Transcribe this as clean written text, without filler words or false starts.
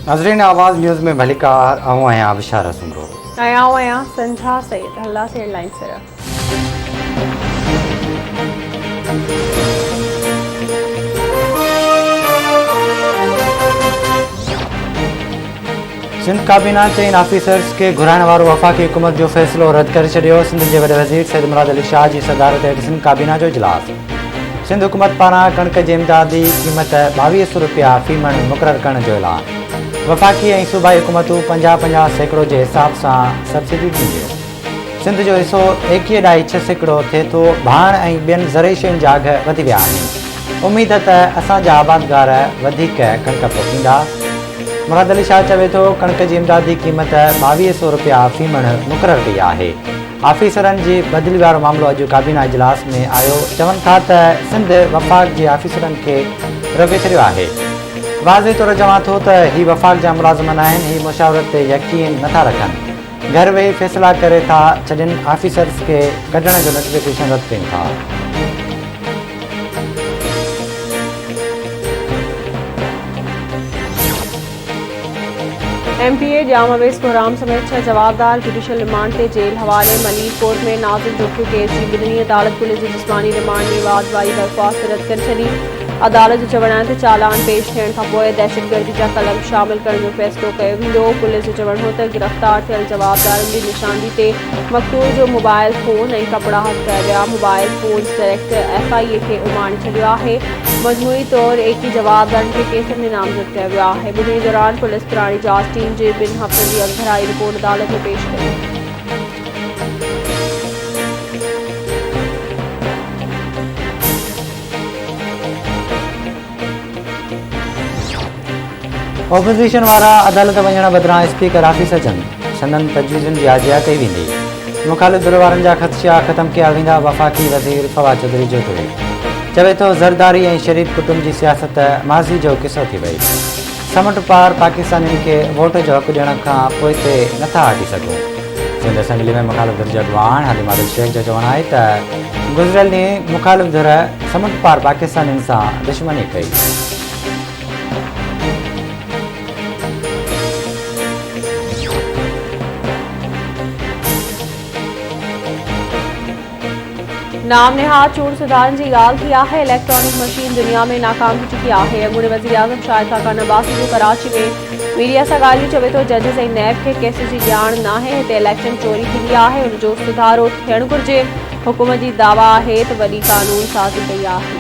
नाज़रीन, आवाज़ न्यूज़ में भलीकार आऊं आहियां बिशारा सुमरो आया संझा सईद हल्ला से हेडलाइन सिर सिंध काबीना चईन ऑफिसर्स के घुराइण वारो वफ़ाक़ी हुकूमत जो फ़ैसिलो रद्द करे छॾियो। सिंध जे वॾे वज़ीर सैद मुराद अली शाह जी सदारत हेठि सिंध काबीना जो इजलास। सिंध हुकूमत पारां कणक जी इमदादी क़ीमत 2200 रुपया फ़ी मण मुक़ररु करण जो ऐलान। वफ़ाक़ी ऐं सूबाई हुकूमतूं 50-50% जे हिसाब सां सब्सिडी ॾींदियूं। सिंध जो हिसो 21.6% थिए थो। भाण ऐं ॿियनि ज़रई शयुनि जा अघ वधी विया आहिनि। उमेद त असांजा आबादगार वधीक कणक पोखींदा। मुराद अली शाह चवे थो, कणक जी इमदादी क़ीमत 2200 रुपया फ़ी मण मुक़ररु कई आहे। ऑफिसरनि जी बदिली वारो मामिलो अॼु काबीना इजलास में आयो। चवनि था त सिंध वफ़ाक़ जे ऑफिसरनि खे रोके छॾियो आहे। वाज़े तौरु चवां थो त ही वफ़ाक़ जा मुलाज़िमन आहिनि। ही मुशावरत ते यकीन नथा रखनि। घर वेही फ़ैसिला करे था छॾनि। ऑफिसर्स खे कढण जो नोटिफिकेशन रद्द कनि था। MPA जाम अवेस कोराम समेत 6 जवाबदार जुडिशल रिमांड ते जेल हवाले। मलीर कोर्ट में नाज़िल जोखियो केस जी ॿुधणी। अदालत पुलिस जी जिस्मानी रिमांड जी वाद वारी दरख़्वास्त रद्द करे छॾी। अदालत जो चवण आहे त चालान पेश थियण खां पोइ दहशतगर्दी जा कलम शामिल करण जो फ़ैसिलो कयो वेंदो। पुलिस जो चवण हो त गिरफ़्तार थियल जवाबदारनि जी निशानदी ते मक़तूल जो मोबाइल फ़ोन ऐं कपिड़ा हथ कया विया। मोबाइल फ़ोन डायरेक्ट FIA खे उमाणे छॾियो आहे। मजमूई तौरु 21 जवाबदारनि खे केसनि में नामज़द कयो वियो आहे। ॿुधणी दौरान पुलिस पुराणी जांच टीम जे 2 हफ़्तनि जी अॻभराई रिपोर्ट अदालत में पेश कई। ऑपोज़िशन वारा अदालत वञण बदिरां स्पीकर ऑफिस अचनि। संदनि तजवीज़ुनि जी आजिया कई वेंदी। मुख़ालिफ़ धुर वारनि जा ख़दशा ख़तमु कया वेंदा। वफ़ाक़ी वज़ीर फवाद चौधरी जो चवे थो, ज़रदारी ऐं शरीफ़ कुटुंब जी सियासत माज़ी जो किसो थी वई। समुंड पार पाकिस्तानियुनि खे वोट जो हक़ ॾियण खां पोइ ते नथा हटी सघूं। सिंध असेंबली में मुख़ालिफ़ धुर जा अॻवान हलीम आदिल शेख जो चवणु आहे त गुज़िरियल ॾींहुं मुख़ालिफ़ धुर समुंड पार पाकिस्तानियुनि सां दुश्मनी कई। नाम निहाद चूंड सुधारनि जी ॻाल्हि थी आहे। इलेक्ट्रॉनिक मशीन दुनिया में नाकाम थी चुकी आहे। अॻूणे वज़ीर आज़म शाहिद खाकान अब्बासी जो कराची में मीडिया सां ॻाल्हियूं चवे थो, जजिस ऐं नैब खे केस जी ॼाण नाहे। हिते इलेक्शन चोरी थींदी आहे, उनजो सुधारो थियणु घुरिजे। हुकूमत जी दावा आहे त वॾी कानून साज़ी कई आहे।